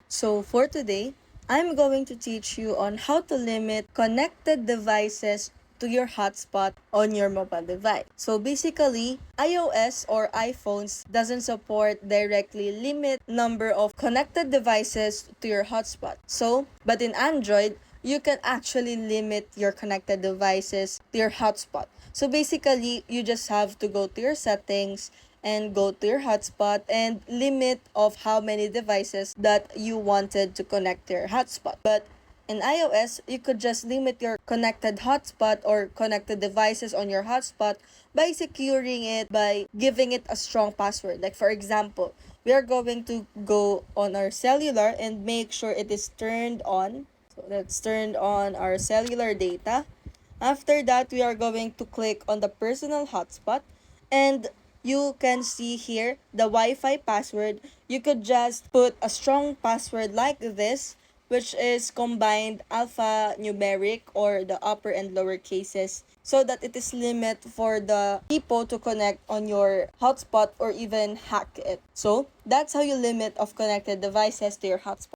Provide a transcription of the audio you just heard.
So for today, I'm going to teach you on how to limit connected devices to your hotspot on your mobile device. So basically, iOS or iPhones doesn't support directly limit number of connected devices to your hotspot. But in Android, you can actually limit your connected devices to your hotspot. So basically, you just have to go to your settings and go to your hotspot and limit of how many devices that you wanted to connect to your hotspot. But in iOS, you could just limit your connected hotspot or connected devices on your hotspot by securing it, by giving it a strong password. Like for example, we are going to go on our cellular and make sure it is turned on. So let's turn on our cellular data. After that, we are going to click on the personal hotspot, and you can see here the Wi-Fi password. You could just put a strong password like this, which is combined alpha numeric or the upper and lower cases, so that it is limit for the people to connect on your hotspot or even hack it. So that's how you limit of connected devices to your hotspot.